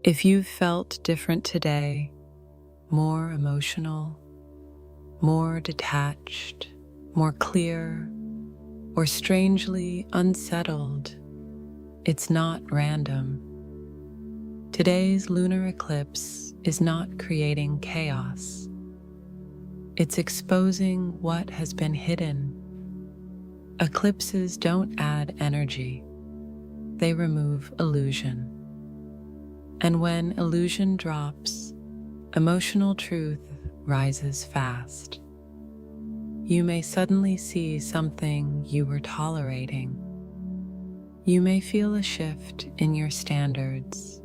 If you've felt different today, more emotional, more detached, more clear, or strangely unsettled, it's not random. Today's lunar eclipse is not creating chaos. It's exposing what has been hidden. Eclipses don't add energy. They remove illusion. And when illusion drops, emotional truth rises fast. You may suddenly see something you were tolerating. You may feel a shift in your standards.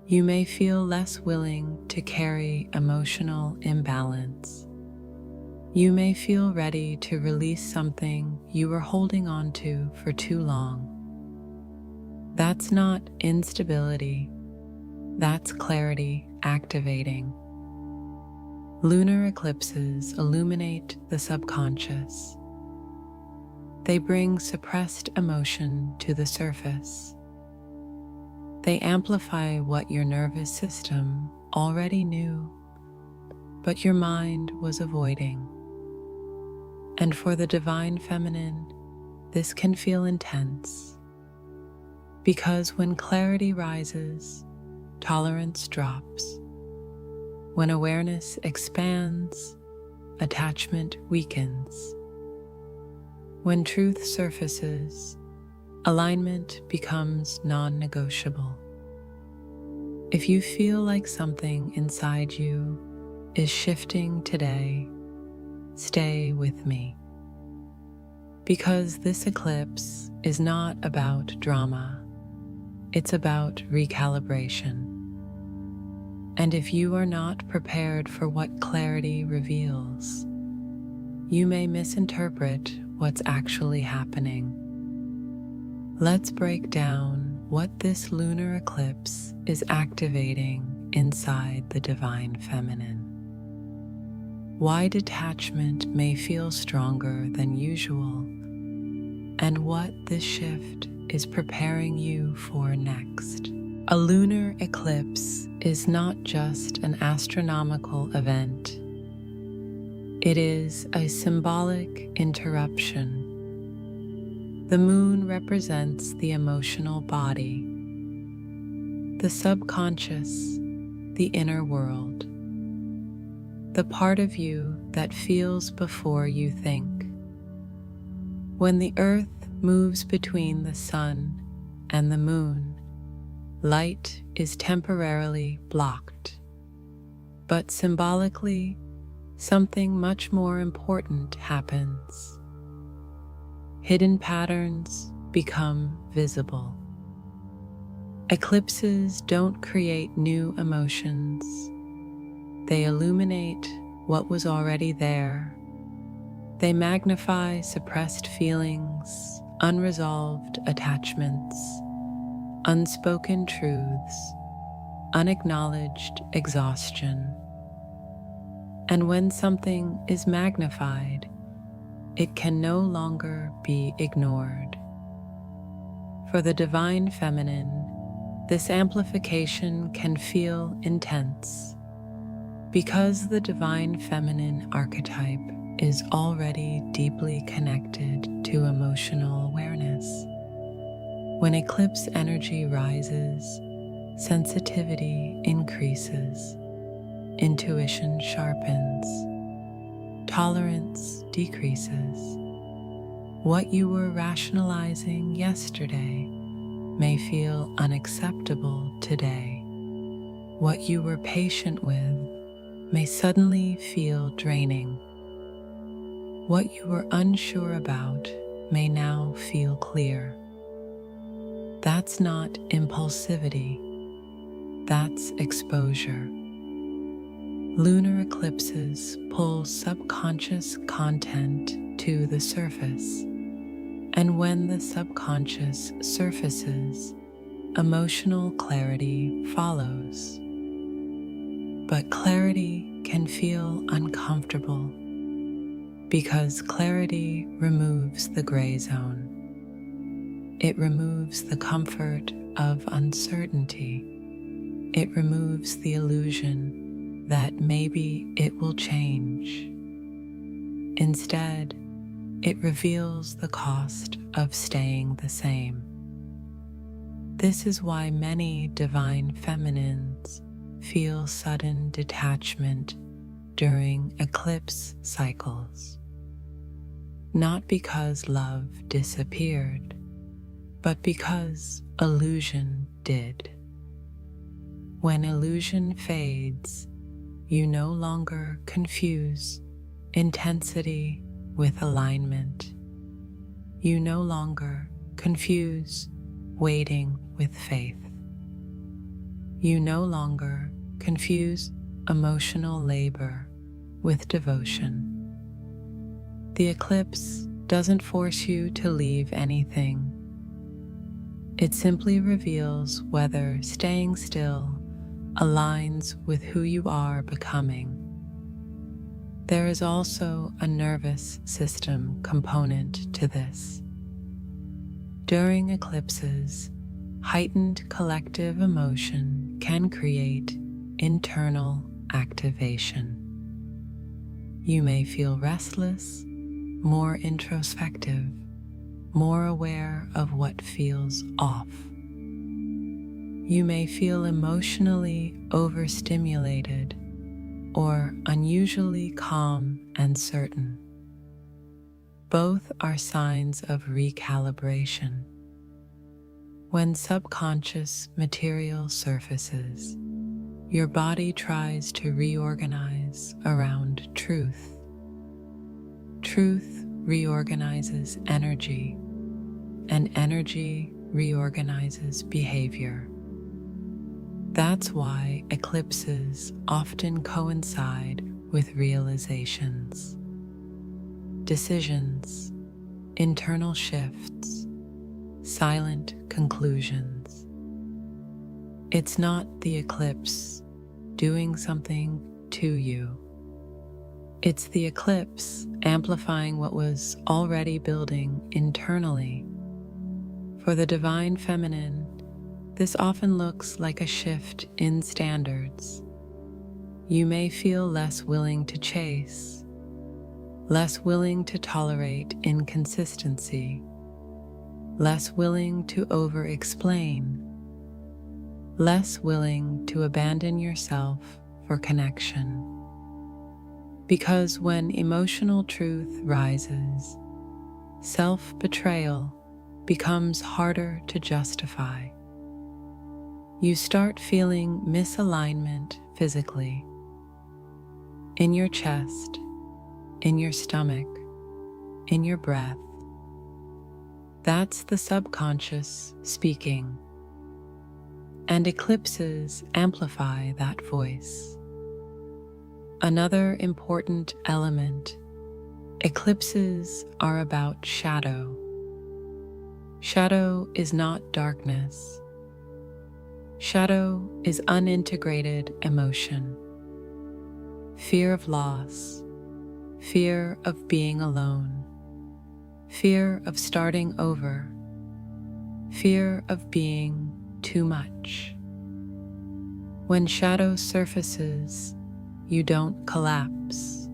You may feel less willing to carry emotional imbalance. You may feel ready to release something you were holding on to for too long. That's not instability. That's clarity activating. Lunar eclipses illuminate the subconscious. They bring suppressed emotion to the surface. They amplify what your nervous system already knew, but your mind was avoiding. And for the divine feminine, this can feel intense. Because when clarity rises, tolerance drops. When awareness expands, attachment weakens. When truth surfaces, alignment becomes non-negotiable. If you feel like something inside you is shifting today, stay with me. Because this eclipse is not about drama. It's about recalibration. And if you are not prepared for what clarity reveals, you may misinterpret what's actually happening. Let's break down what this lunar eclipse is activating inside the divine feminine. Why detachment may feel stronger than usual, and what this shift is preparing you for next. A lunar eclipse is not just an astronomical event. It is a symbolic interruption. The moon represents the emotional body, the subconscious, the inner world, the part of you that feels before you think. When the earth moves between the sun and the moon, light is temporarily blocked. But symbolically, something much more important happens. Hidden patterns become visible. Eclipses don't create new emotions. They illuminate what was already there. They magnify suppressed feelings, unresolved attachments, unspoken truths, unacknowledged exhaustion. And when something is magnified, it can no longer be ignored. For the divine feminine, this amplification can feel intense because the divine feminine archetype is already deeply connected to emotional awareness. When eclipse energy rises, sensitivity increases, intuition sharpens, tolerance decreases. What you were rationalizing yesterday may feel unacceptable today. What you were patient with may suddenly feel draining. What you were unsure about may now feel clear. That's not impulsivity, that's exposure. Lunar eclipses pull subconscious content to the surface, and when the subconscious surfaces, emotional clarity follows. But clarity can feel uncomfortable because clarity removes the gray zone. It removes the comfort of uncertainty. it removes the illusion that maybe it will change. Instead, it reveals the cost of staying the same. This is why many divine feminines feel sudden detachment during eclipse cycles. Not because love disappeared, but because illusion did. When illusion fades, you no longer confuse intensity with alignment. You no longer confuse waiting with faith. You no longer confuse emotional labor with devotion. The eclipse doesn't force you to leave anything. It simply reveals whether staying still aligns with who you are becoming. There is also a nervous system component to this. During eclipses, heightened collective emotion can create internal activation. You may feel restless, more introspective, more aware of what feels off. You may feel emotionally overstimulated or unusually calm and certain. Both are signs of recalibration. When subconscious material surfaces, your body tries to reorganize around truth. Truth reorganizes energy, and energy reorganizes behavior. That's why eclipses often coincide with realizations, decisions, internal shifts, silent conclusions. It's not the eclipse doing something to you. It's the eclipse amplifying what was already building internally. For the divine feminine, this often looks like a shift in standards. You may feel less willing to chase, less willing to tolerate inconsistency, less willing to over-explain, less willing to abandon yourself for connection. Because when emotional truth rises, self-betrayal becomes harder to justify. You start feeling misalignment physically, in your chest, in your stomach, in your breath. That's the subconscious speaking, and eclipses amplify that voice. Another important element, eclipses are about shadow. Shadow is not darkness. Shadow is unintegrated emotion. Fear of loss, fear of being alone, fear of starting over, fear of being too much. When shadow surfaces, you don't collapse.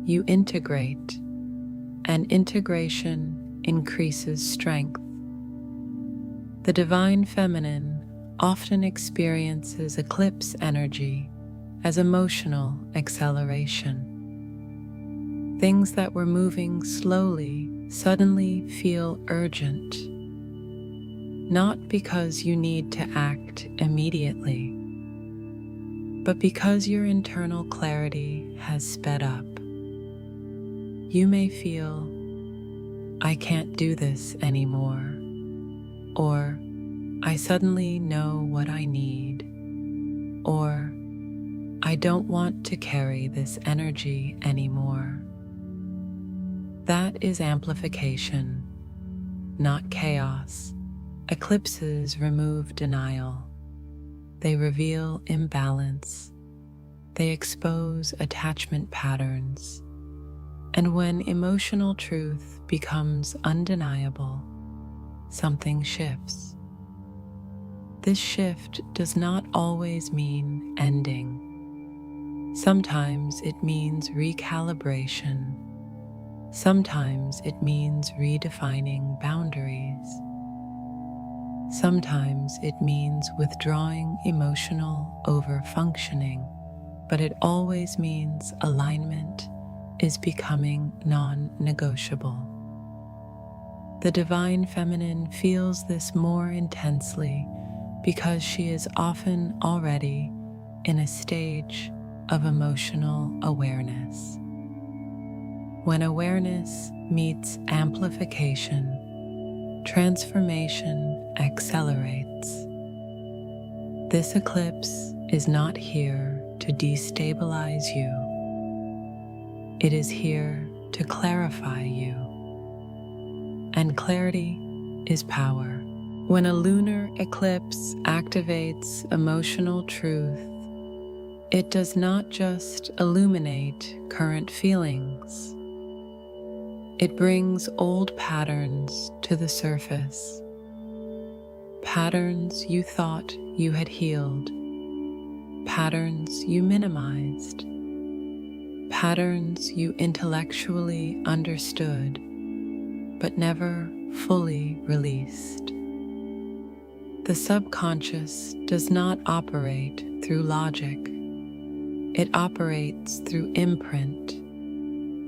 You integrate, and integration increases strength. The divine feminine often experiences eclipse energy as emotional acceleration. Things that were moving slowly suddenly feel urgent, not because you need to act immediately, but because your internal clarity has sped up. You may feel, I can't do this anymore, or I suddenly know what I need, or I don't want to carry this energy anymore. That is amplification, not chaos. Eclipses remove denial. They reveal imbalance. They expose attachment patterns. And when emotional truth becomes undeniable, something shifts. This shift does not always mean ending. Sometimes it means recalibration. Sometimes it means redefining boundaries. Sometimes it means withdrawing emotional overfunctioning, but it always means alignment is becoming non-negotiable. The divine feminine feels this more intensely because she is often already in a stage of emotional awareness. When awareness meets amplification, transformation accelerates. This eclipse is not here to destabilize you. It is here to clarify you. And clarity is power. When a lunar eclipse activates emotional truth, it does not just illuminate current feelings. It brings old patterns to the surface. Patterns you thought you had healed. Patterns you minimized. Patterns you intellectually understood, but never fully released. The subconscious does not operate through logic. It operates through imprint,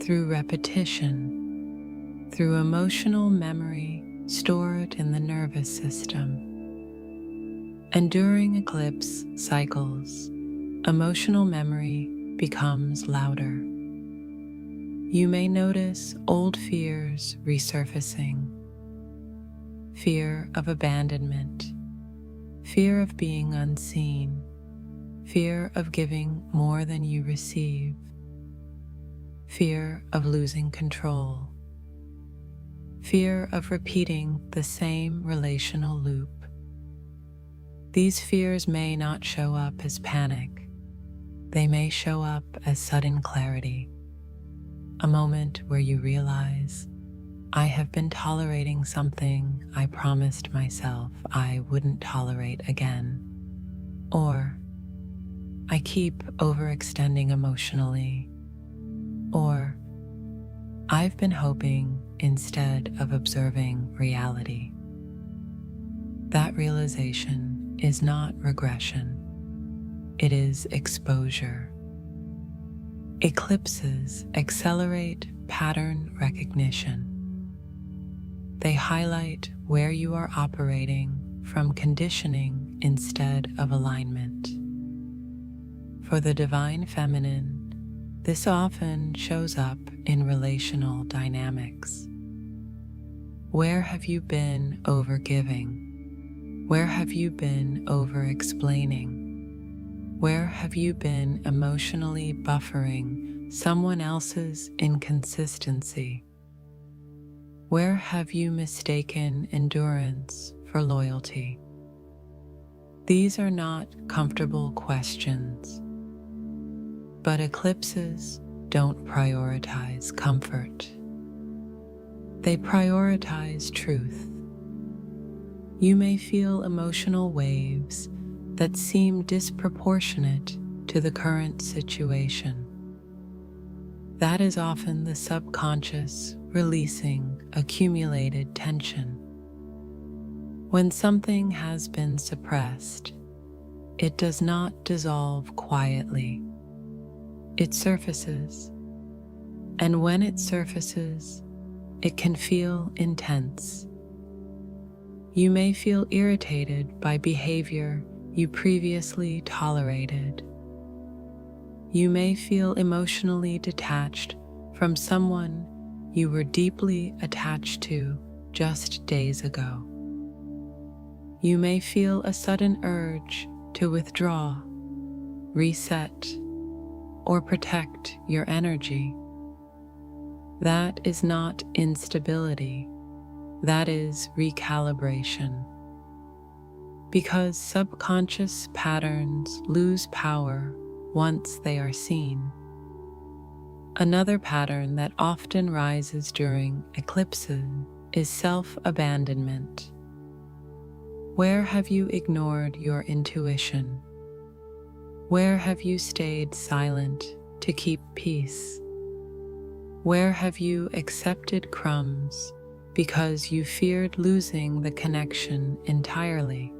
through repetition, through emotional memory stored in the nervous system. And during eclipse cycles, emotional memory becomes louder. You may notice old fears resurfacing. Fear of abandonment, fear of being unseen, fear of giving more than you receive, fear of losing control, fear of repeating the same relational loop. These fears may not show up as panic. They may show up as sudden clarity, a moment where you realize, I have been tolerating something I promised myself I wouldn't tolerate again. Or, I keep overextending emotionally. Or, I've been hoping instead of observing reality. That realization is not regression. It is exposure. Eclipses accelerate pattern recognition. They highlight where you are operating from conditioning instead of alignment. For the divine feminine, this often shows up in relational dynamics. Where have you been overgiving? Where have you been over-explaining? Where have you been emotionally buffering someone else's inconsistency? Where have you mistaken endurance for loyalty? These are not comfortable questions, but eclipses don't prioritize comfort. They prioritize truth. You may feel emotional waves that seem disproportionate to the current situation. That is often the subconscious releasing accumulated tension. When something has been suppressed, it does not dissolve quietly. It surfaces, and when it surfaces, it can feel intense. You may feel irritated by behavior you previously tolerated. You may feel emotionally detached from someone you were deeply attached to just days ago. You may feel a sudden urge to withdraw, reset, or protect your energy. That is not instability. That is recalibration. Because subconscious patterns lose power once they are seen. Another pattern that often rises during eclipses is self-abandonment. Where have you ignored your intuition? Where have you stayed silent to keep peace? Where have you accepted crumbs because you feared losing the connection entirely?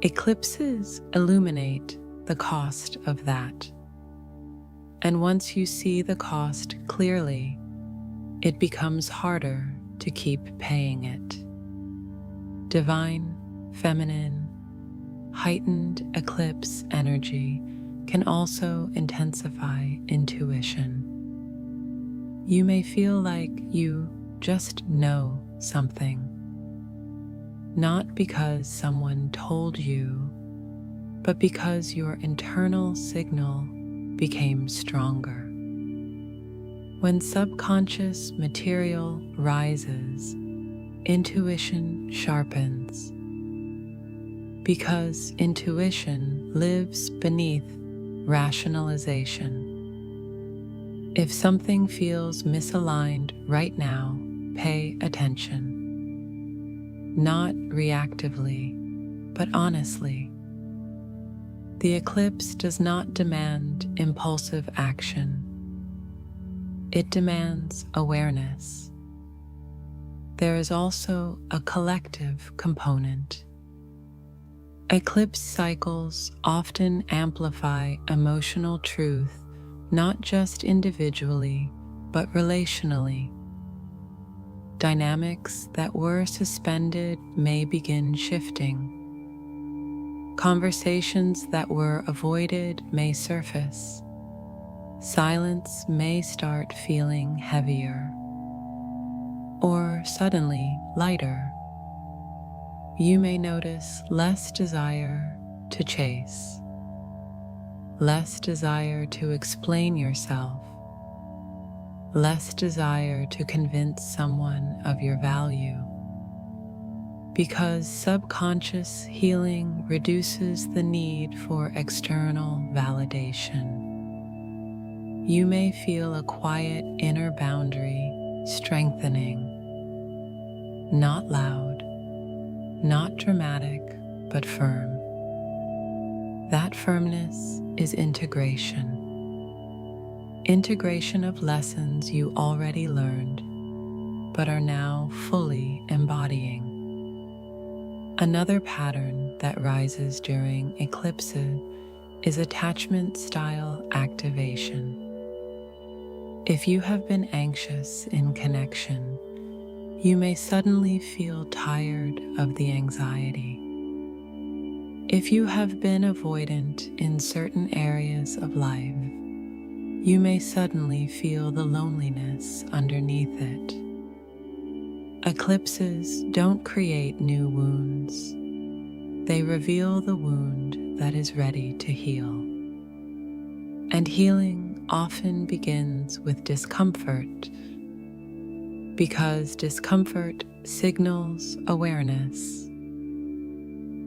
Eclipses illuminate the cost of that. And once you see the cost clearly, it becomes harder to keep paying it. Divine, feminine, heightened eclipse energy can also intensify intuition. You may feel like you just know something, not because someone told you, but because your internal signal became stronger. When subconscious material rises, intuition sharpens, because intuition lives beneath rationalization. If something feels misaligned right now, pay attention. Not reactively, but honestly. The eclipse does not demand impulsive action. It demands awareness. There is also a collective component. Eclipse cycles often amplify emotional truth, not just individually, but relationally. Dynamics that were suspended may begin shifting. Conversations that were avoided may surface. Silence may start feeling heavier, or suddenly lighter. You may notice less desire to chase, less desire to explain yourself, less desire to convince someone of your value. Because subconscious healing reduces the need for external validation. You may feel a quiet inner boundary strengthening, not loud, not dramatic, but firm. That firmness is integration. Integration of lessons you already learned, but are now fully embodying. Another pattern that rises during eclipses is attachment style activation. If you have been anxious in connection, you may suddenly feel tired of the anxiety. If you have been avoidant in certain areas of life, you may suddenly feel the loneliness underneath it. Eclipses don't create new wounds. They reveal the wound that is ready to heal. And healing often begins with discomfort, because discomfort signals awareness.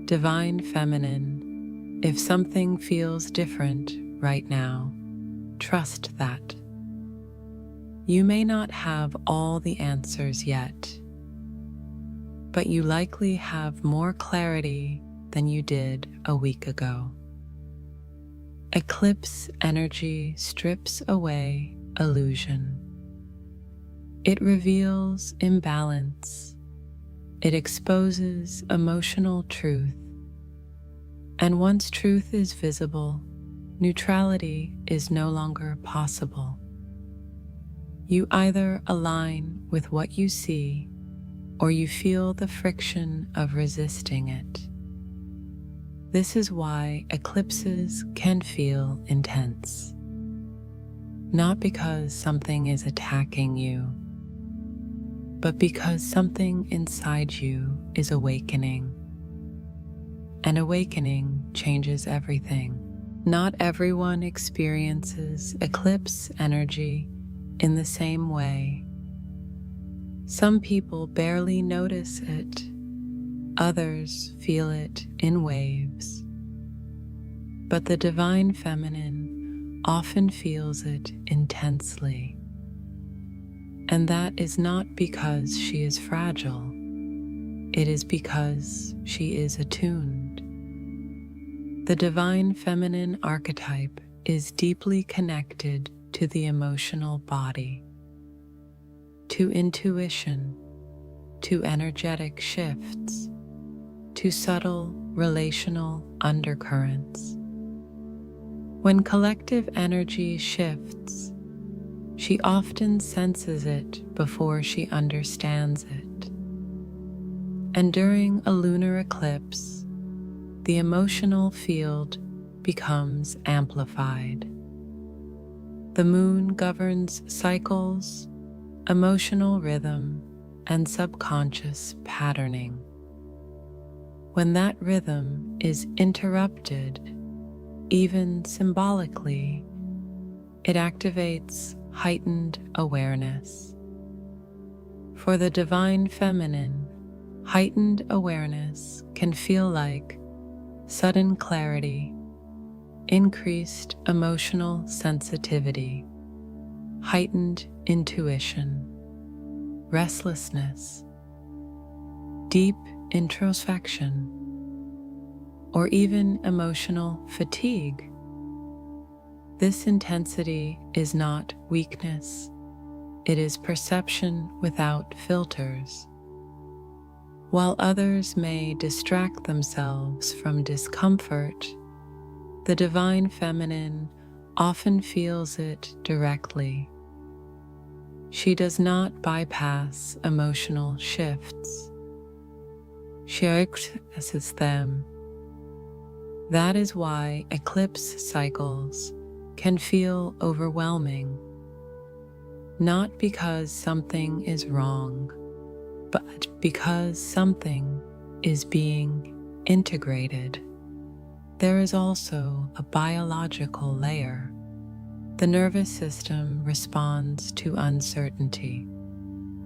Divine feminine, if something feels different right now, trust that. You may not have all the answers yet, but you likely have more clarity than you did a week ago. Eclipse energy strips away illusion. It reveals imbalance. It exposes emotional truth. And once truth is visible, neutrality is no longer possible. You either align with what you see, or you feel the friction of resisting it. This is why eclipses can feel intense. Not because something is attacking you, but because something inside you is awakening. An awakening changes everything. Not everyone experiences eclipse energy in the same way. Some people barely notice it. Others feel it in waves. But the divine feminine often feels it intensely. And that is not because she is fragile. it is because she is attuned. The divine feminine archetype is deeply connected to the emotional body, to intuition, to energetic shifts, to subtle relational undercurrents. When collective energy shifts, she often senses it before she understands it. And during a lunar eclipse, the emotional field becomes amplified. The moon governs cycles, emotional rhythm, and subconscious patterning. When that rhythm is interrupted, even symbolically, it activates heightened awareness. For the divine feminine, heightened awareness can feel like sudden clarity, increased emotional sensitivity, heightened intuition, restlessness, deep introspection, or even emotional fatigue. This intensity is not weakness, it is perception without filters. While others may distract themselves from discomfort, the divine feminine often feels it directly. She does not bypass emotional shifts. She accesses them. That is why eclipse cycles can feel overwhelming, not because something is wrong, but because something is being integrated. There is also a biological layer. The nervous system responds to uncertainty.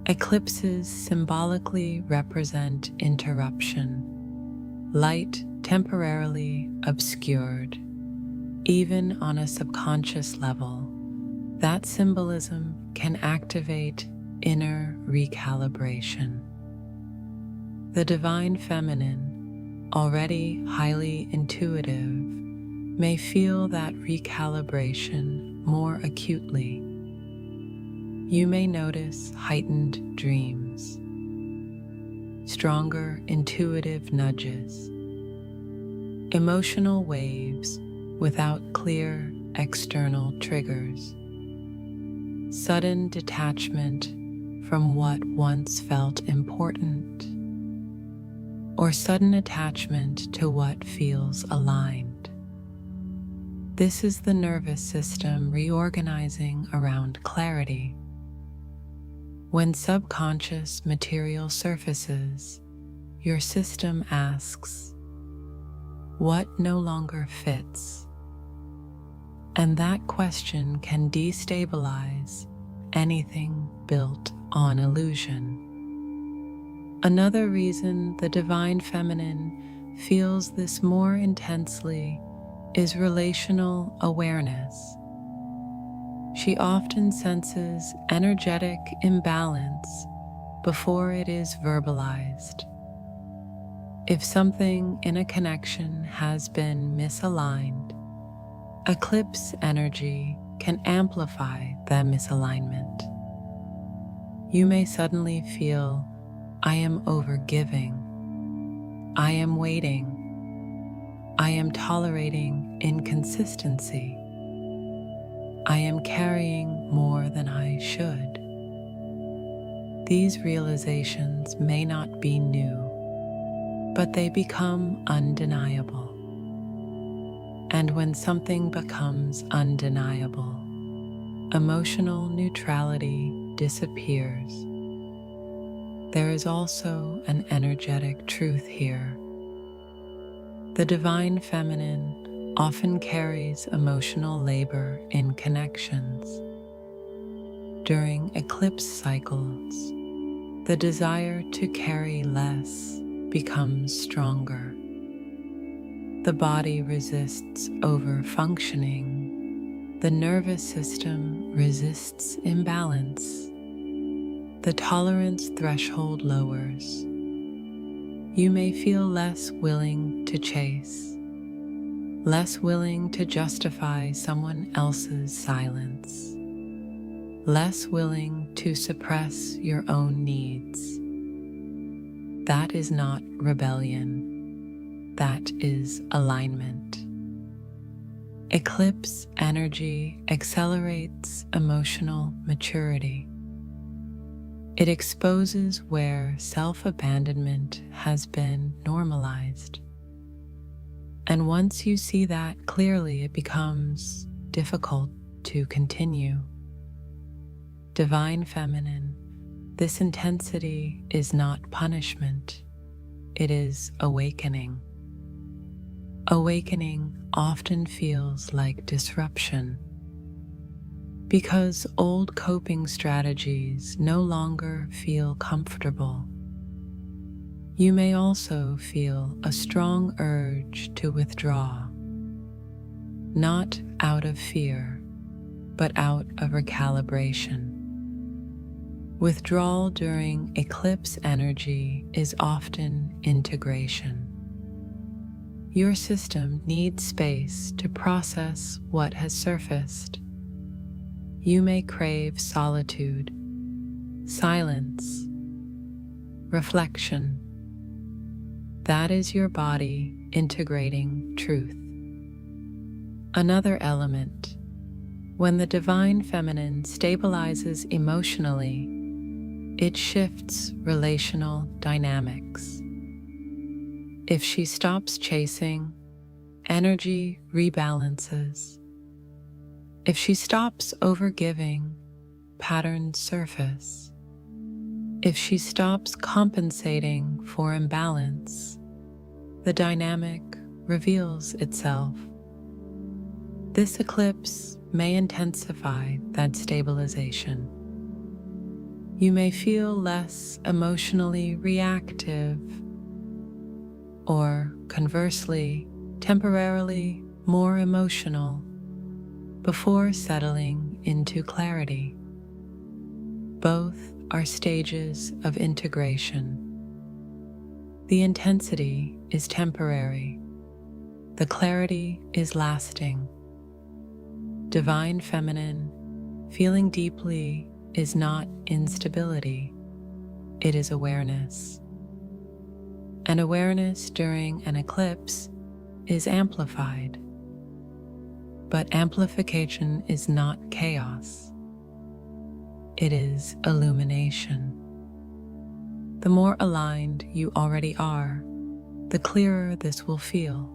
Eclipses symbolically represent interruption, light temporarily obscured. Even on a subconscious level, that symbolism can activate inner recalibration. The divine feminine, already highly intuitive, may feel that recalibration more acutely. You may notice heightened dreams, stronger intuitive nudges, emotional waves without clear external triggers, sudden detachment from what once felt important, or sudden attachment to what feels aligned. This is the nervous system reorganizing around clarity. When subconscious material surfaces, your system asks, what no longer fits? And that question can destabilize anything built on illusion. Another reason the divine feminine feels this more intensely is relational awareness. She often senses energetic imbalance before it is verbalized. If something in a connection has been misaligned, eclipse energy can amplify that misalignment. You may suddenly feel, I am overgiving, I am waiting, I am tolerating inconsistency, I am carrying more than I should. These realizations may not be new, but they become undeniable. And when something becomes undeniable, emotional neutrality disappears. There is also an energetic truth here. The divine feminine often carries emotional labor in connections. During eclipse cycles, the desire to carry less becomes stronger. The body resists over-functioning. The nervous system resists imbalance. The tolerance threshold lowers. you may feel less willing to chase, less willing to justify someone else's silence, less willing to suppress your own needs. That is not rebellion, that is alignment. Eclipse energy accelerates emotional maturity. It exposes where self-abandonment has been normalized. And once you see that clearly, it becomes difficult to continue. Divine Feminine, this intensity is not punishment, it is awakening. Awakening often feels like disruption because old coping strategies no longer feel comfortable. You may also feel a strong urge to withdraw, not out of fear, but out of recalibration. Withdrawal during eclipse energy is often integration. Your system needs space to process what has surfaced. You may crave solitude, silence, reflection. That is your body integrating truth. Another element, when the Divine Feminine stabilizes emotionally, it shifts relational dynamics. If she stops chasing, energy rebalances. If she stops overgiving, patterns surface. If she stops compensating for imbalance, the dynamic reveals itself. This eclipse may intensify that stabilization. You may feel less emotionally reactive, or conversely, temporarily more emotional before settling into clarity. Both are stages of integration. The intensity is temporary. The clarity is lasting. Divine Feminine, feeling deeply, is not instability. It is awareness. And awareness during an eclipse is amplified. But amplification is not chaos. It is illumination. The more aligned you already are, the clearer this will feel.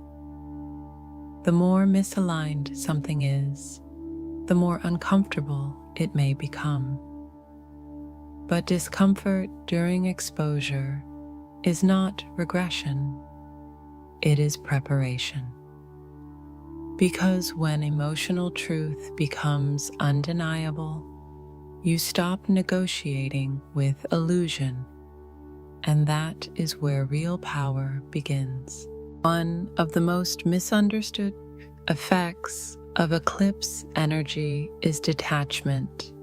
The more misaligned something is, the more uncomfortable it may become. But discomfort during exposure is not regression, it is preparation. Because when emotional truth becomes undeniable, you stop negotiating with illusion, and that is where real power begins. One of the most misunderstood effects of eclipse energy is detachment.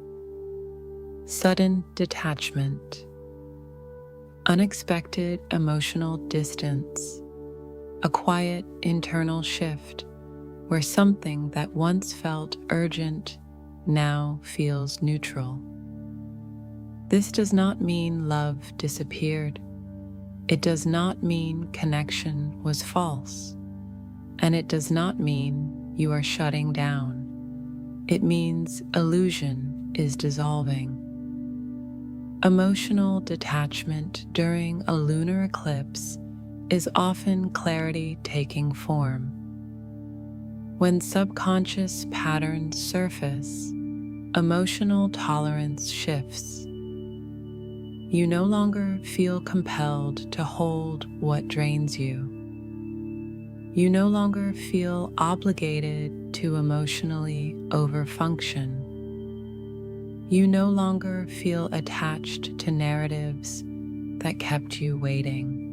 Sudden detachment, unexpected emotional distance, a quiet internal shift where something that once felt urgent now feels neutral. This does not mean love disappeared. It does not mean connection was false. And it does not mean you are shutting down. It means illusion is dissolving. Emotional detachment during a lunar eclipse is often clarity taking form. When subconscious patterns surface, emotional tolerance shifts. You no longer feel compelled to hold what drains you. You no longer feel obligated to emotionally overfunction. You no longer feel attached to narratives that kept you waiting.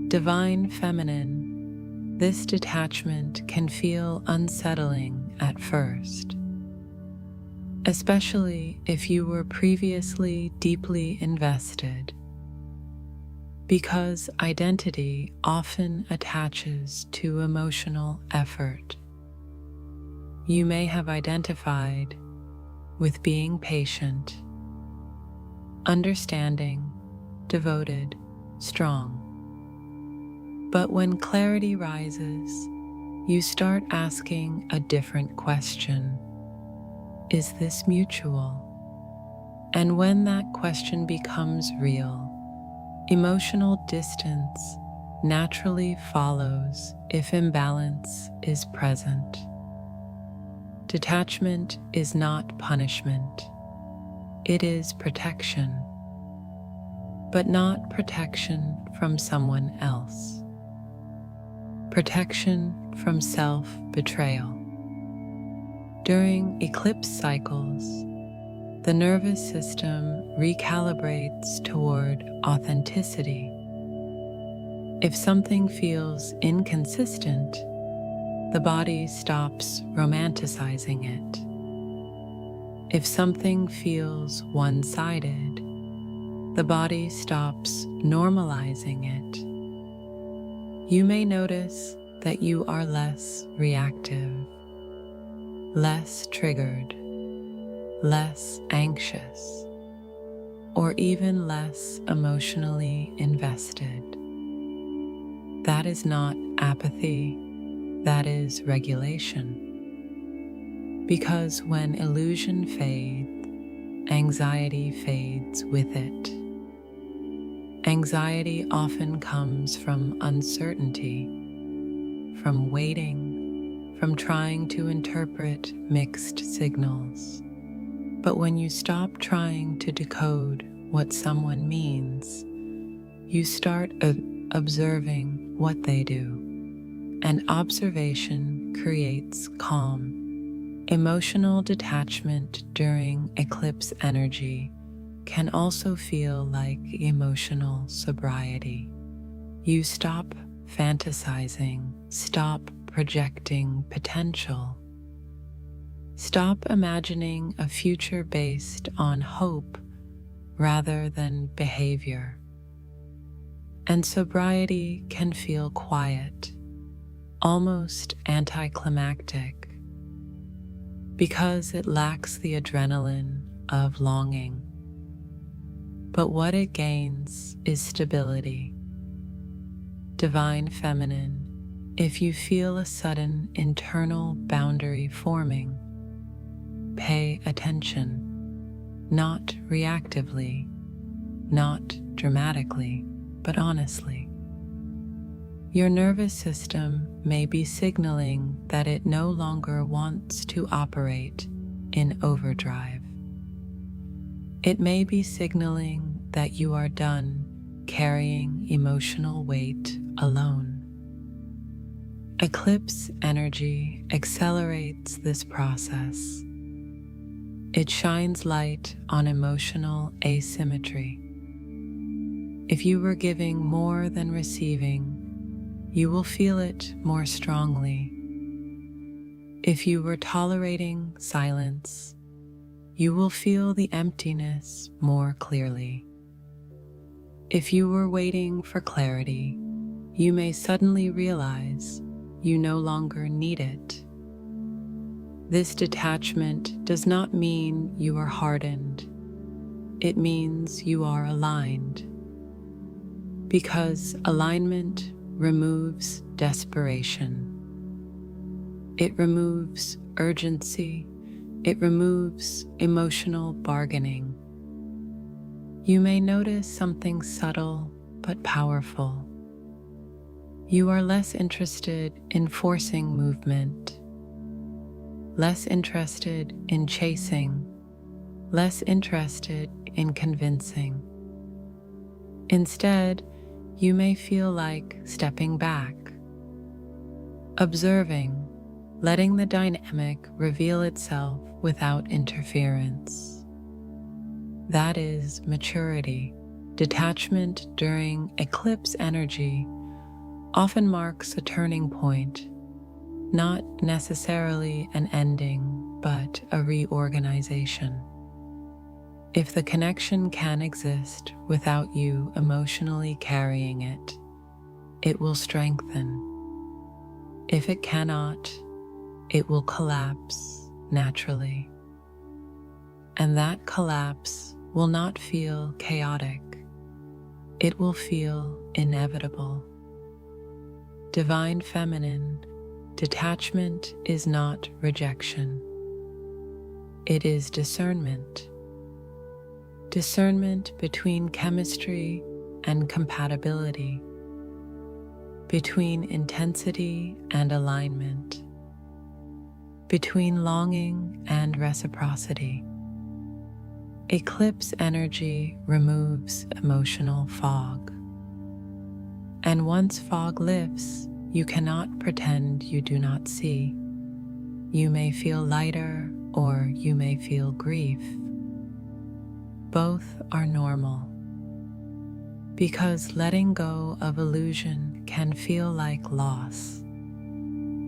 Divine Feminine, this detachment can feel unsettling at first, especially if you were previously deeply invested. because identity often attaches to emotional effort. You may have identified with being patient, understanding, devoted, strong. But when clarity rises, you start asking a different question. Is this mutual? And when that question becomes real, emotional distance naturally follows if imbalance is present. Detachment is not punishment. It is protection, but not protection from someone else. Protection from self-betrayal. During eclipse cycles, the nervous system recalibrates toward authenticity. If something feels inconsistent, the body stops romanticizing it. If something feels one-sided, the body stops normalizing it. You may notice that you are less reactive, less triggered, less anxious, or even less emotionally invested. That is not apathy, that is regulation. Because when illusion fades, anxiety fades with it. Anxiety often comes from uncertainty, from waiting, from trying to interpret mixed signals. But when you stop trying to decode what someone means, you start observing what they do. And observation creates calm. Emotional detachment during eclipse energy can also feel like emotional sobriety. You stop fantasizing, stop projecting potential. Stop imagining a future based on hope rather than behavior. And sobriety can feel quiet, almost anticlimactic, because it lacks the adrenaline of longing. But what it gains is stability. Divine Feminine, if you feel a sudden internal boundary forming, pay attention, not reactively, not dramatically, but honestly. Your nervous system may be signaling that it no longer wants to operate in overdrive. It may be signaling that you are done carrying emotional weight alone. Eclipse energy accelerates this process. It shines light on emotional asymmetry. If you were giving more than receiving, you will feel it more strongly. If you were tolerating silence, you will feel the emptiness more clearly. If you were waiting for clarity, you may suddenly realize you no longer need it. This detachment does not mean you are hardened. It means you are aligned. Because alignment removes desperation. It removes urgency. It removes emotional bargaining. You may notice something subtle but powerful. You are less interested in forcing movement, less interested in chasing, less interested in convincing. Instead, you may feel like stepping back, observing, letting the dynamic reveal itself without interference. That is maturity. Detachment during eclipse energy often marks a turning point, not necessarily an ending, but a reorganization. If the connection can exist without you emotionally carrying it, it will strengthen. If it cannot, it will collapse naturally. And that collapse will not feel chaotic. It will feel inevitable. Divine Feminine, detachment is not rejection. It is discernment. Discernment between chemistry and compatibility, between intensity and alignment, between longing and reciprocity. Eclipse energy removes emotional fog. And once fog lifts, you cannot pretend you do not see. You may feel lighter or you may feel grief. Both are normal. Because letting go of illusion can feel like loss,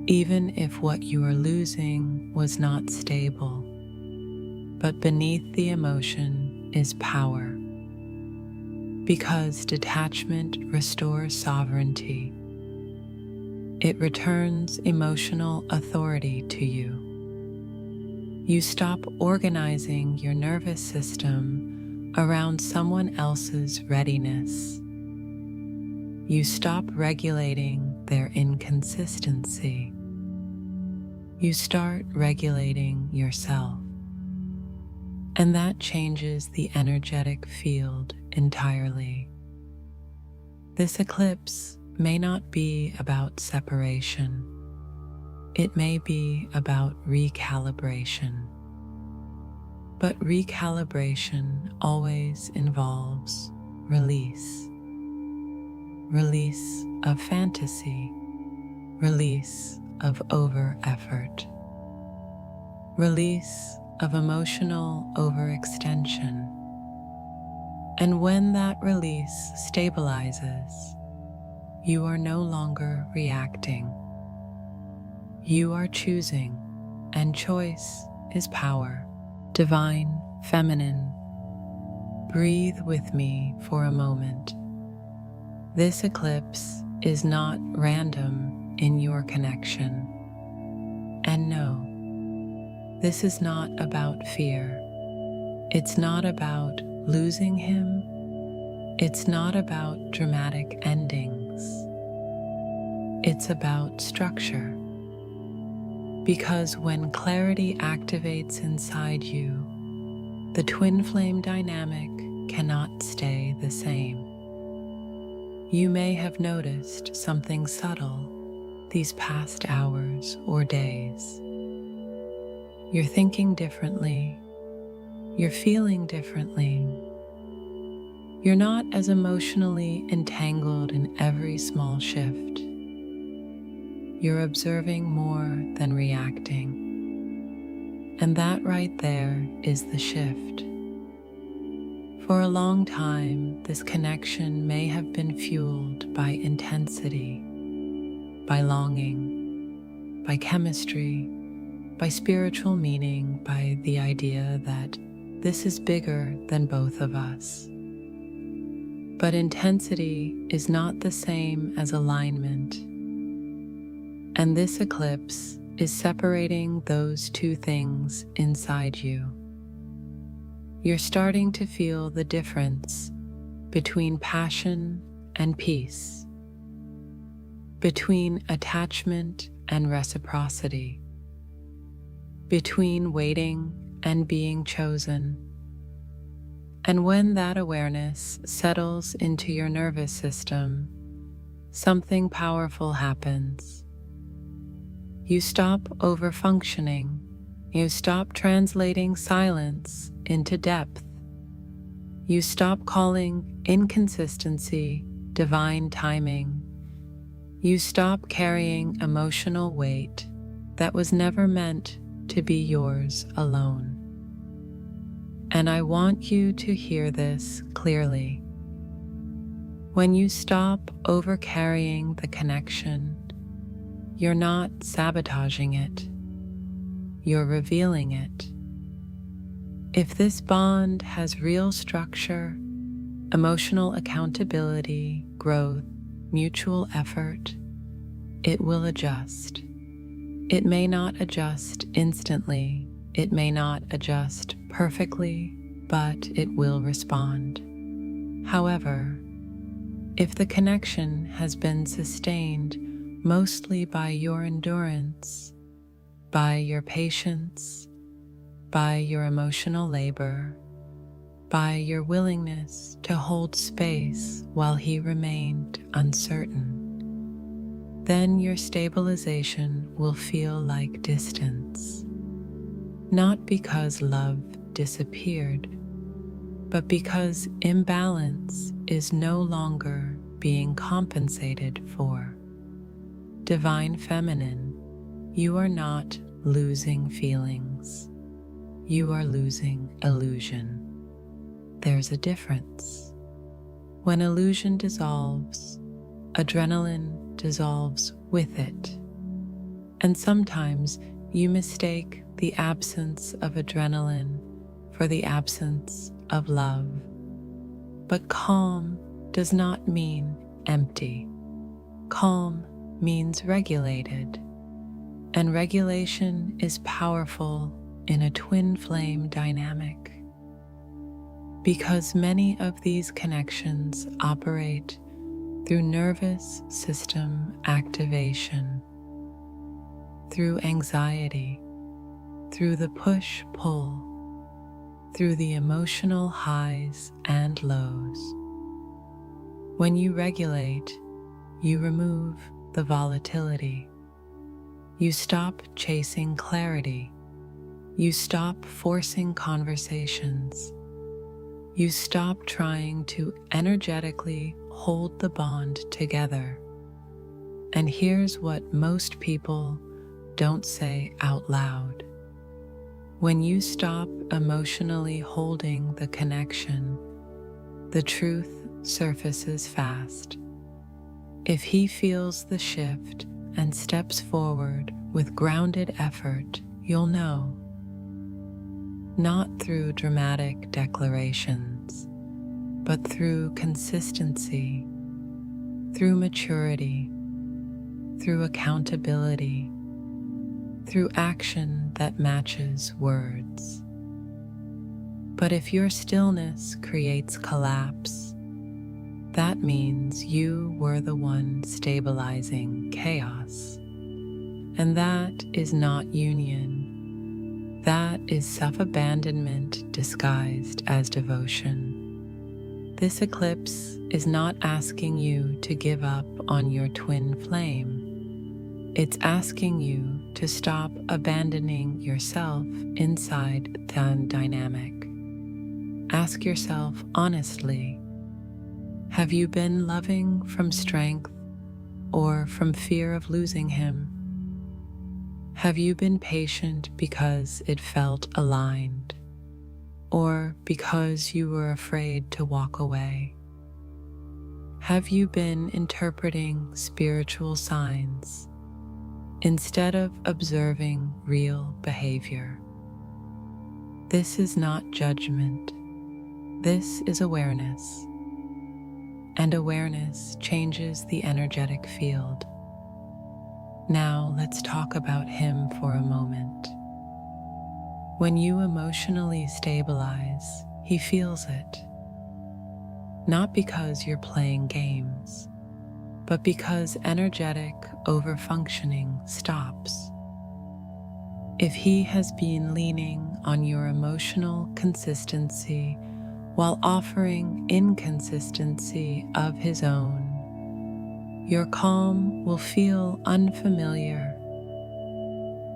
even if what you are losing was not stable. But beneath the emotion is power. Because detachment restores sovereignty. It returns emotional authority to you. You stop organizing your nervous system around someone else's readiness. You stop regulating their inconsistency. You start regulating yourself. And that changes the energetic field entirely. This eclipse may not be about separation. It may be about recalibration. But recalibration always involves release. Release of fantasy. Release of over-effort. Release of emotional overextension. And when that release stabilizes, you are no longer reacting. You are choosing, and choice is power. Divine Feminine, breathe with me for a moment. This eclipse is not random in your connection. And no, this is not about fear. It's not about losing him. It's not about dramatic endings. It's about structure. Because when clarity activates inside you, the twin flame dynamic cannot stay the same. You may have noticed something subtle these past hours or days. You're thinking differently. You're feeling differently. You're not as emotionally entangled in every small shift. You're observing more than reacting. And that right there is the shift. For a long time, this connection may have been fueled by intensity, by longing, by chemistry, by spiritual meaning, by the idea that this is bigger than both of us. But intensity is not the same as alignment. And this eclipse is separating those two things inside you. You're starting to feel the difference between passion and peace, between attachment and reciprocity, between waiting and being chosen. And when that awareness settles into your nervous system, something powerful happens. You stop overfunctioning. You stop translating silence into depth. You stop calling inconsistency divine timing. You stop carrying emotional weight that was never meant to be yours alone. And I want you to hear this clearly. When you stop over-carrying the connection, you're not sabotaging it. You're revealing it. If this bond has real structure, emotional accountability, growth, mutual effort, it will adjust. It may not adjust instantly, it may not adjust perfectly, but it will respond. However, if the connection has been sustained mostly by your endurance, by your patience, by your emotional labor, by your willingness to hold space while he remained uncertain, then your stabilization will feel like distance, not because love disappeared, but because imbalance is no longer being compensated for. Divine Feminine, you are not losing feelings. You are losing illusion. There's a difference. When illusion dissolves, adrenaline dissolves with it. And sometimes you mistake the absence of adrenaline for the absence of love. But calm does not mean empty. Calm means regulated. And regulation is powerful in a twin flame dynamic. Because many of these connections operate through nervous system activation, through anxiety, through the push-pull, through the emotional highs and lows. When you regulate, you remove the volatility. You stop chasing clarity. You stop forcing conversations. You stop trying to energetically hold the bond together. And here's what most people don't say out loud. When you stop emotionally holding the connection, the truth surfaces fast. If he feels the shift and steps forward with grounded effort, you'll know. Not through dramatic declarations, but through consistency, through maturity, through accountability, through action that matches words. But if your stillness creates collapse, that means you were the one stabilizing chaos. And that is not union. That is self-abandonment disguised as devotion. This eclipse is not asking you to give up on your twin flame. It's asking you to stop abandoning yourself inside the dynamic. Ask yourself honestly, have you been loving from strength or from fear of losing him? Have you been patient because it felt aligned, or because you were afraid to walk away? Have you been interpreting spiritual signs instead of observing real behavior? This is not judgment. This is awareness. And awareness changes the energetic field. Now let's talk about him for a moment. When you emotionally stabilize, he feels it. Not because you're playing games, but because energetic overfunctioning stops. If he has been leaning on your emotional consistency while offering inconsistency of his own, your calm will feel unfamiliar.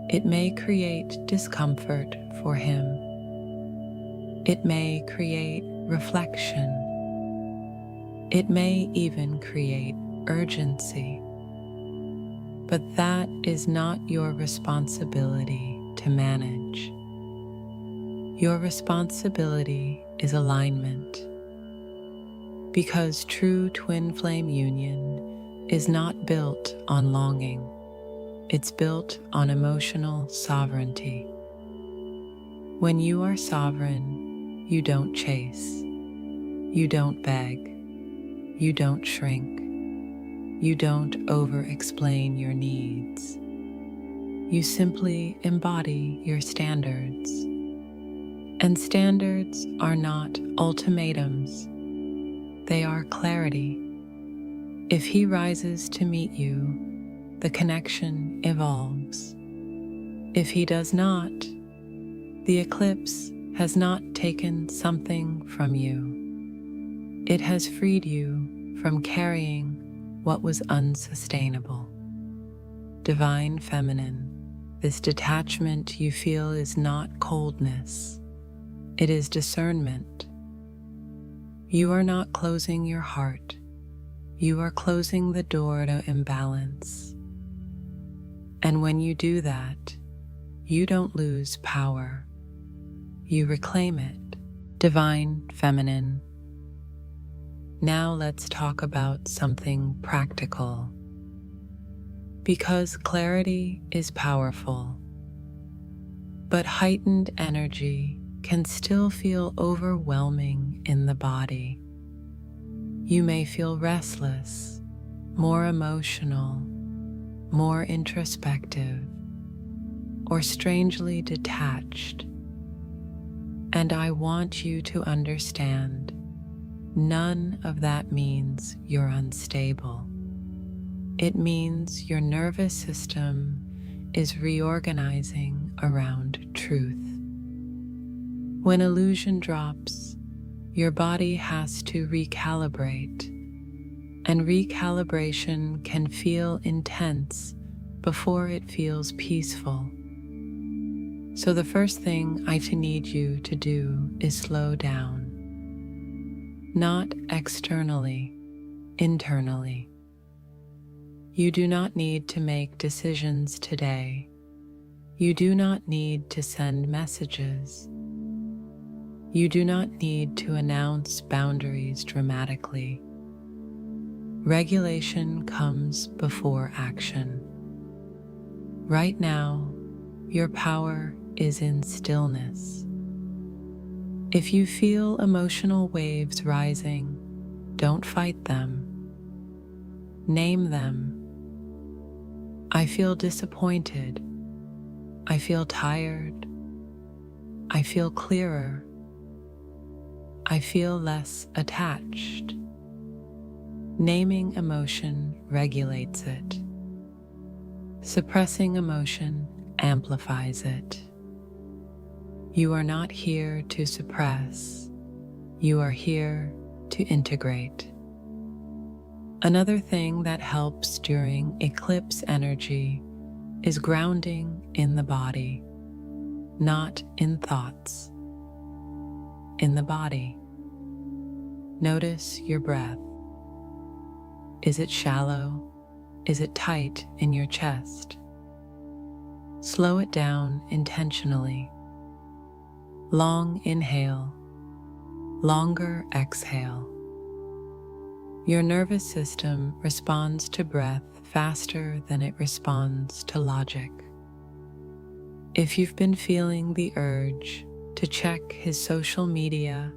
It may create discomfort for him. It may create reflection. It may even create urgency. But that is not your responsibility to manage. Your responsibility is alignment. Because true twin flame union is not built on longing. It's built on emotional sovereignty. When you are sovereign, you don't chase, you don't beg, you don't shrink, you don't over-explain your needs. You simply embody your standards. And standards are not ultimatums, they are clarity. If he rises to meet you, the connection evolves. If he does not, the eclipse has not taken something from you. It has freed you from carrying what was unsustainable. Divine Feminine, this detachment you feel is not coldness, it is discernment. You are not closing your heart, you are closing the door to imbalance. And when you do that, you don't lose power, you reclaim it. Divine Feminine. Now let's talk about something practical. Because clarity is powerful, but heightened energy can still feel overwhelming in the body. You may feel restless, more emotional, more introspective, or strangely detached. And I want you to understand, none of that means you're unstable. It means your nervous system is reorganizing around truth. When illusion drops, your body has to recalibrate, and recalibration can feel intense before it feels peaceful. So the first thing I need you to do is slow down. Not externally, internally. You do not need to make decisions today. You do not need to send messages. You do not need to announce boundaries dramatically. Regulation comes before action. Right now, your power is in stillness. If you feel emotional waves rising, don't fight them. Name them. I feel disappointed. I feel tired. I feel clearer. I feel less attached. Naming emotion regulates it. Suppressing emotion amplifies it. You are not here to suppress. You are here to integrate. Another thing that helps during eclipse energy is grounding in the body, not in thoughts. In the body. Notice your breath. Is it shallow? Is it tight in your chest? Slow it down intentionally. Long inhale, longer exhale. Your nervous system responds to breath faster than it responds to logic. If you've been feeling the urge to check his social media,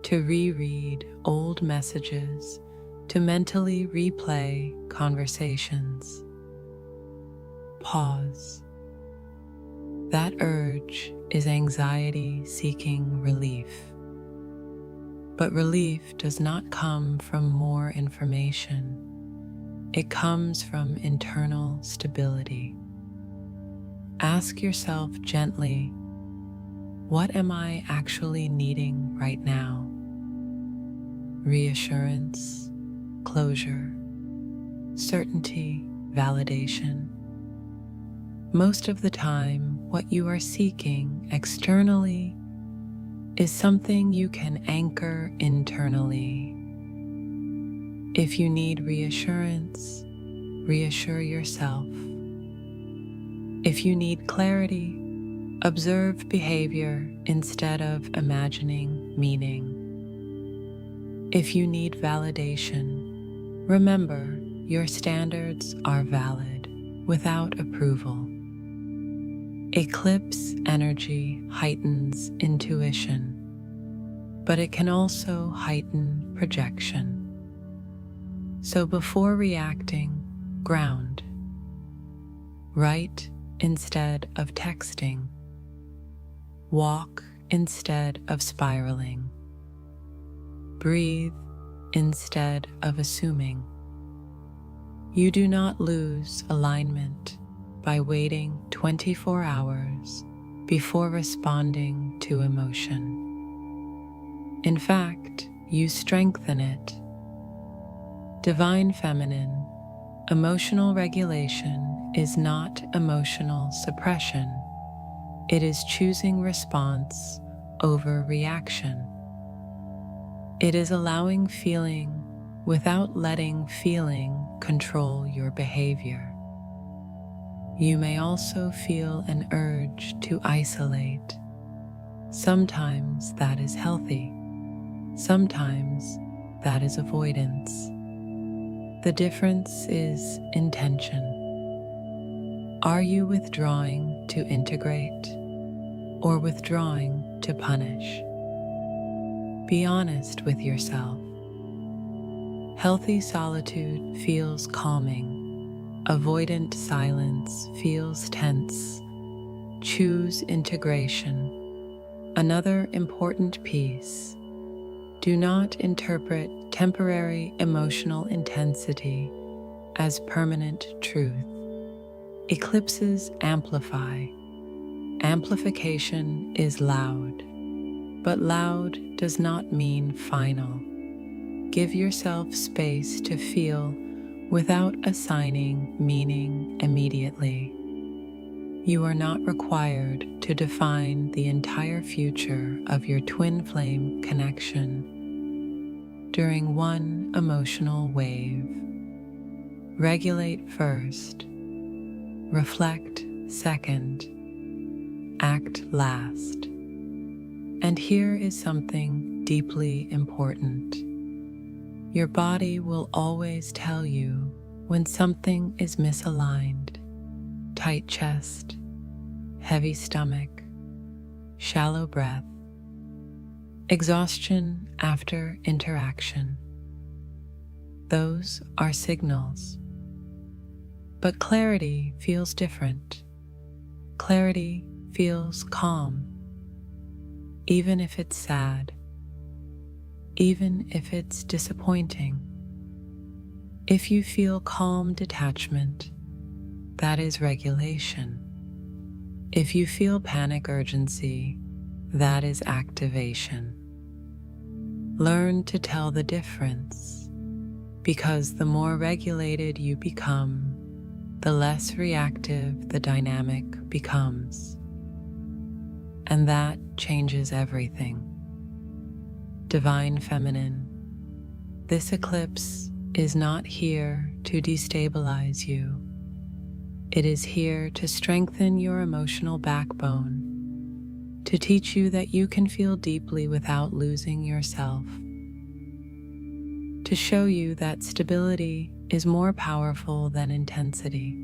to reread old messages, to mentally replay conversations, pause. That urge is anxiety seeking relief. But relief does not come from more information. It comes from internal stability. Ask yourself gently, what am I actually needing right now? Reassurance, closure, certainty, validation. Most of the time, what you are seeking externally is something you can anchor internally. If you need reassurance, reassure yourself. If you need clarity, observe behavior instead of imagining meaning. If you need validation, remember your standards are valid without approval. Eclipse energy heightens intuition, but it can also heighten projection. So before reacting, ground. Write instead of texting. Walk instead of spiraling. Breathe instead of assuming. You do not lose alignment by waiting 24 hours before responding to emotion. In fact, you strengthen it. Divine Feminine, emotional regulation is not emotional suppression. It is choosing response over reaction. It is allowing feeling without letting feeling control your behavior. You may also feel an urge to isolate. Sometimes that is healthy. Sometimes that is avoidance. The difference is intention. Are you withdrawing to integrate or withdrawing to punish? Be honest with yourself. Healthy solitude feels calming. Avoidant silence feels tense. Choose integration. Another important piece. Do not interpret temporary emotional intensity as permanent truth. Eclipses amplify. Amplification is loud, but loud does not mean final. Give yourself space to feel without assigning meaning immediately. You are not required to define the entire future of your twin flame connection during one emotional wave. Regulate first, reflect second, act last. And here is something deeply important. Your body will always tell you when something is misaligned. Tight chest, heavy stomach, shallow breath, exhaustion after interaction. Those are signals. But clarity feels different. Clarity feels calm, even if it's sad, even if it's disappointing. If you feel calm detachment, that is regulation. If you feel panic urgency, that is activation. Learn to tell the difference, because the more regulated you become, the less reactive the dynamic becomes. And that changes everything. Divine Feminine, this eclipse is not here to destabilize you. It is here to strengthen your emotional backbone, to teach you that you can feel deeply without losing yourself, to show you that stability is more powerful than intensity.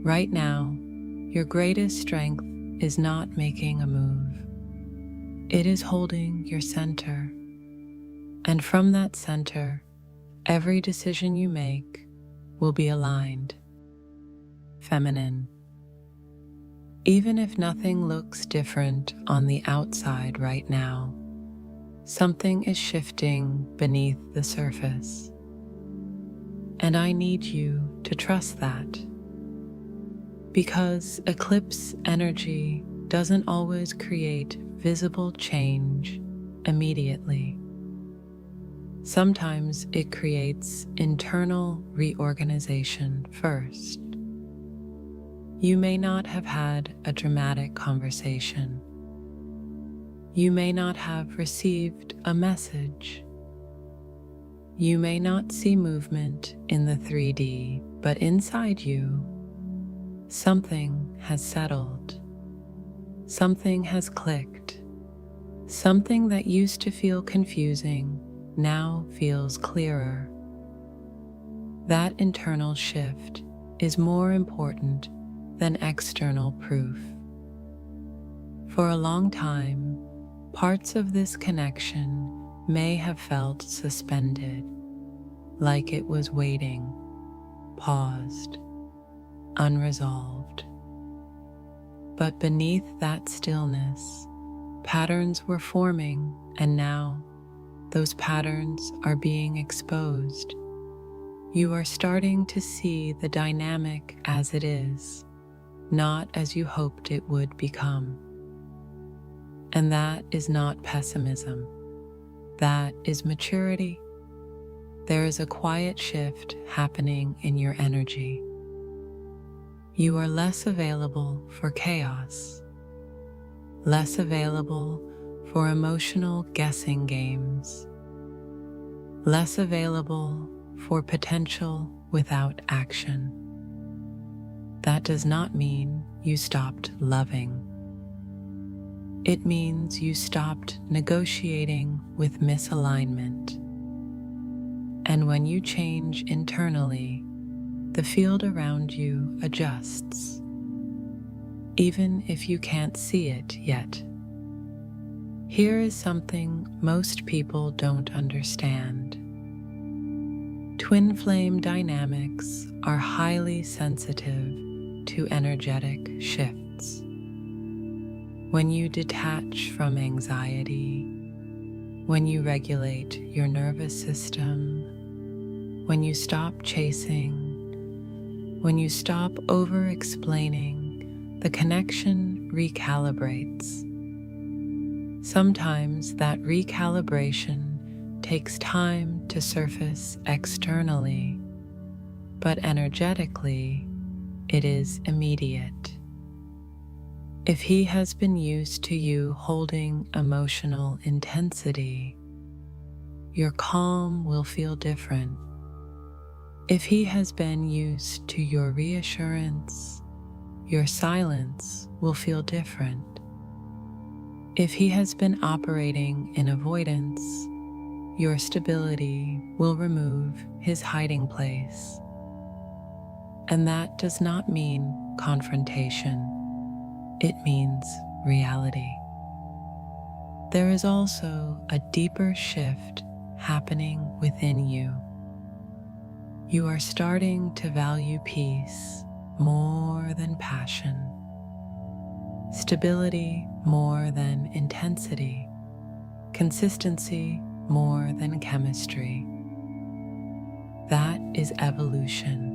Right now, your greatest strength is not making a move. It is holding your center. And from that center, every decision you make will be aligned. Feminine. Even if nothing looks different on the outside right now, something is shifting beneath the surface. And I need you to trust that. Because eclipse energy doesn't always create visible change immediately. Sometimes it creates internal reorganization first. You may not have had a dramatic conversation. You may not have received a message. You may not see movement in the 3D, but inside you, something has settled. Something has clicked. Something that used to feel confusing now feels clearer. That internal shift is more important than external proof. For a long time, parts of this connection may have felt suspended, like it was waiting, paused, unresolved. But beneath that stillness, patterns were forming, and now those patterns are being exposed. You are starting to see the dynamic as it is, not as you hoped it would become. And that is not pessimism. That is maturity. There is a quiet shift happening in your energy. You are less available for chaos, less available for emotional guessing games, less available for potential without action. That does not mean you stopped loving. It means you stopped negotiating with misalignment. And when you change internally, the field around you adjusts, even if you can't see it yet. Here is something most people don't understand. Twin flame dynamics are highly sensitive to energetic shifts. When you detach from anxiety, when you regulate your nervous system, when you stop chasing, when you stop over-explaining, the connection recalibrates. Sometimes that recalibration takes time to surface externally, but energetically, it is immediate. If he has been used to you holding emotional intensity, your calm will feel different. If he has been used to your reassurance, your silence will feel different. If he has been operating in avoidance, your stability will remove his hiding place. And that does not mean confrontation. It means reality. There is also a deeper shift happening within you. You are starting to value peace more than passion, stability more than intensity, consistency more than chemistry. That is evolution,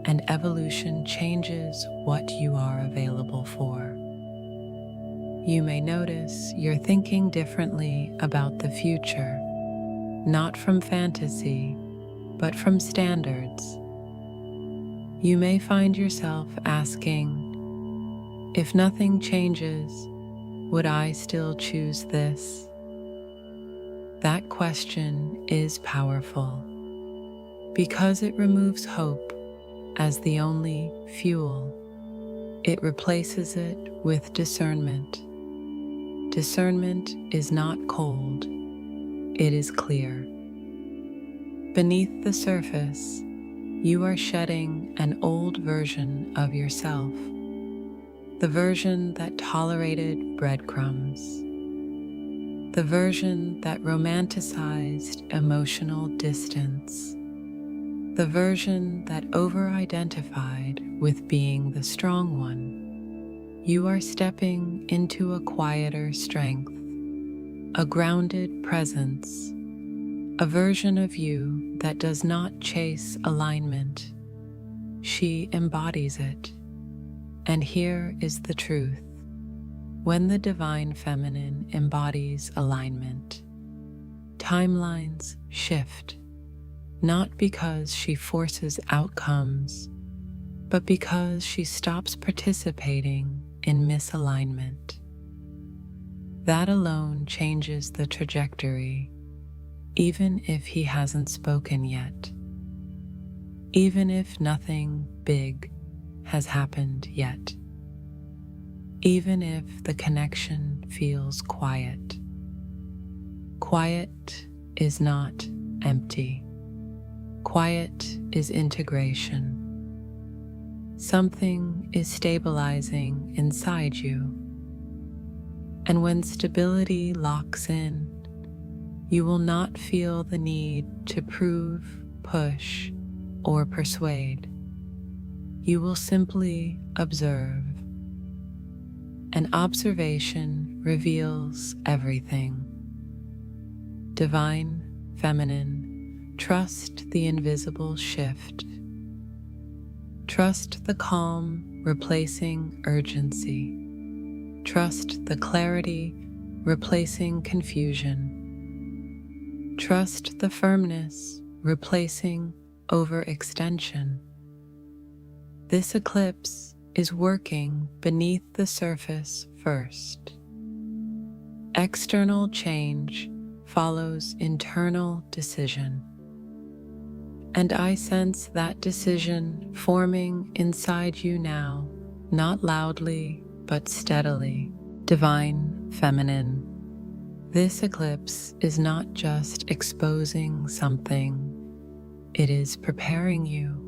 and evolution changes what you are available for. You may notice you're thinking differently about the future, not from fantasy, but from standards. You may find yourself asking, if nothing changes, would I still choose this? That question is powerful because it removes hope as the only fuel. It replaces it with discernment. Discernment is not cold, it is clear. Beneath the surface, you are shedding an old version of yourself, the version that tolerated breadcrumbs, the version that romanticized emotional distance, the version that over-identified with being the strong one. You are stepping into a quieter strength, a grounded presence, a version of you that does not chase alignment. She embodies it. And here is the truth. When the divine feminine embodies alignment, timelines shift, not because she forces outcomes, but because she stops participating in misalignment. That alone changes the trajectory, even if he hasn't spoken yet, even if nothing big has happened yet, even if the connection feels quiet. Quiet is not empty. Quiet is integration. Something is stabilizing inside you. And when stability locks in, you will not feel the need to prove, push, or persuade. You will simply observe. And observation reveals everything. Divine, feminine, trust the invisible shift. Trust the calm replacing urgency. Trust the clarity replacing confusion. Trust the firmness replacing overextension. This eclipse is working beneath the surface first. External change follows internal decision. And I sense that decision forming inside you now, not loudly, but steadily. Divine, feminine. This eclipse is not just exposing something, it is preparing you.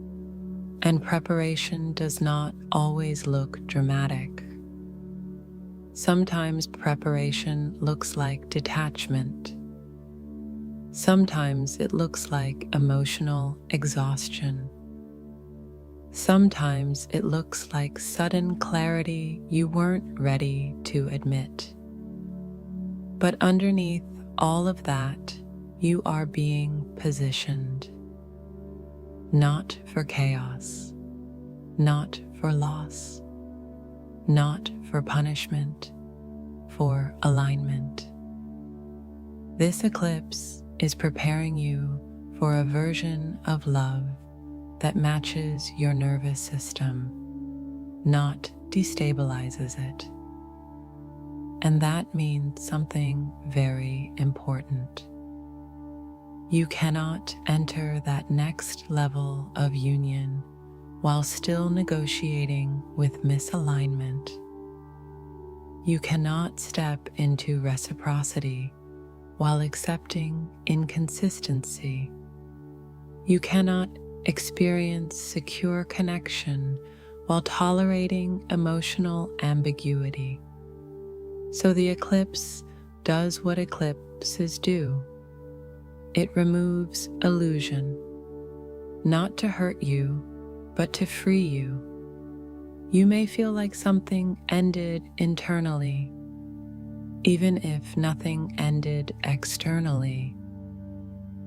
And preparation does not always look dramatic. Sometimes preparation looks like detachment. Sometimes it looks like emotional exhaustion. Sometimes it looks like sudden clarity you weren't ready to admit. But underneath all of that, you are being positioned. Not for chaos, not for loss, not for punishment, for alignment. This eclipse is preparing you for a version of love that matches your nervous system, not destabilizes it. And that means something very important. You cannot enter that next level of union while still negotiating with misalignment. You cannot step into reciprocity while accepting inconsistency. You cannot experience secure connection while tolerating emotional ambiguity. So the eclipse does what eclipses do. It removes illusion, not to hurt you, but to free you. You may feel like something ended internally, even if nothing ended externally.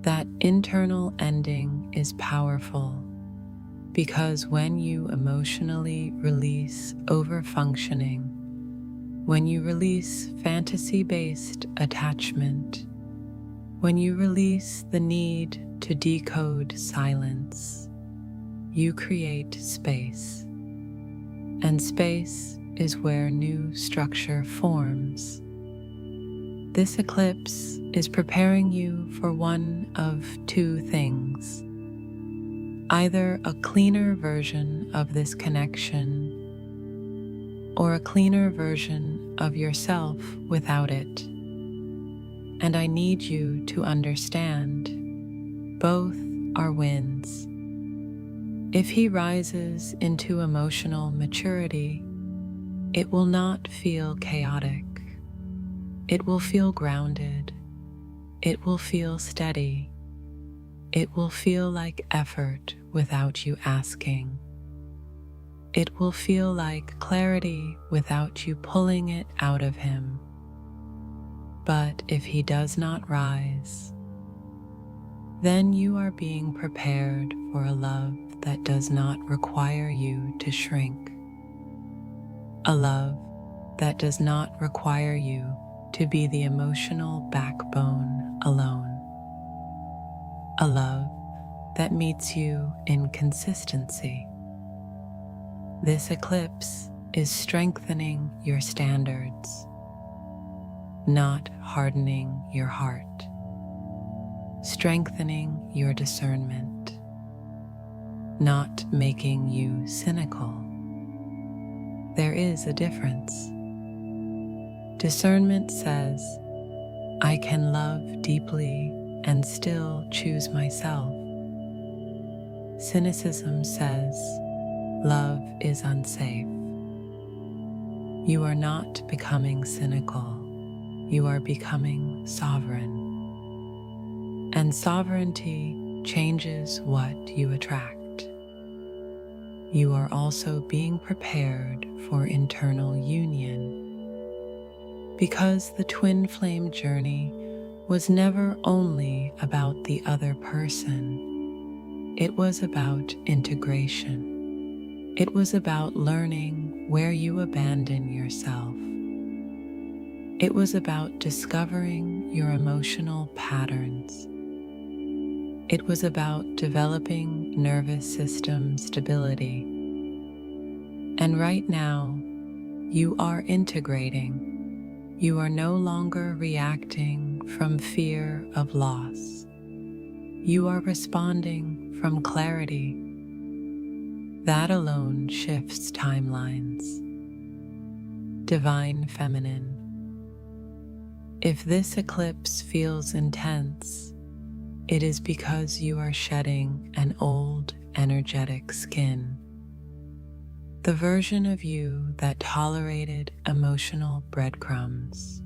That internal ending is powerful because when you emotionally release overfunctioning, when you release fantasy-based attachment, when you release the need to decode silence, you create space. And space is where new structure forms. This eclipse is preparing you for one of two things. Either a cleaner version of this connection or a cleaner version of yourself without it. And I need you to understand, both are wins. If he rises into emotional maturity, it will not feel chaotic. It will feel grounded. It will feel steady. It will feel like effort without you asking. It will feel like clarity without you pulling it out of him. But if he does not rise, then you are being prepared for a love that does not require you to shrink. A love that does not require you to be the emotional backbone alone. A love that meets you in consistency. This eclipse is strengthening your standards, not hardening your heart. Strengthening your discernment, not making you cynical. There is a difference. Discernment says, I can love deeply and still choose myself. Cynicism says, love is unsafe. You are not becoming cynical, you are becoming sovereign. And sovereignty changes what you attract. You are also being prepared for internal union, because the twin flame journey was never only about the other person. It was about integration. It was about learning where you abandon yourself. It was about discovering your emotional patterns. It was about developing nervous system stability. And right now, you are integrating. You are no longer reacting from fear of loss. You are responding from clarity. That alone shifts timelines. Divine Feminine. If this eclipse feels intense, it is because you are shedding an old, energetic skin. The version of you that tolerated emotional breadcrumbs.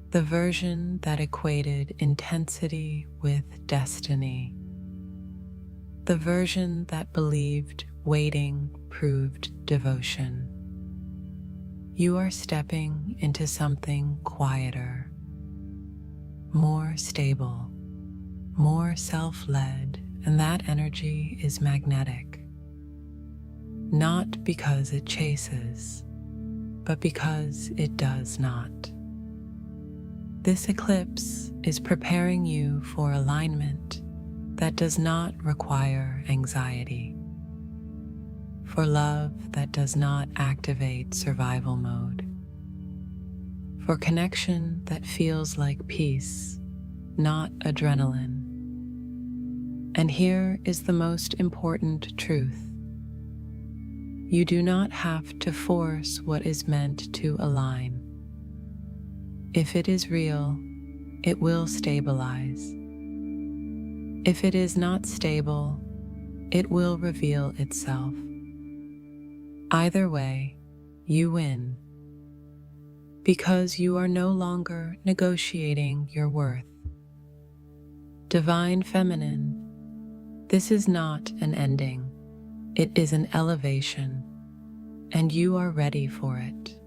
The version that equated intensity with destiny. The version that believed waiting proved devotion. You are stepping into something quieter, more stable, more self-led, and that energy is magnetic. Not because it chases, but because it does not. This eclipse is preparing you for alignment that does not require anxiety, for love that does not activate survival mode, for connection that feels like peace, not adrenaline. And here is the most important truth. You do not have to force what is meant to align. If it is real, it will stabilize. If it is not stable, it will reveal itself. Either way, you win, because you are no longer negotiating your worth. Divine Feminine, this is not an ending, it is an elevation, and you are ready for it.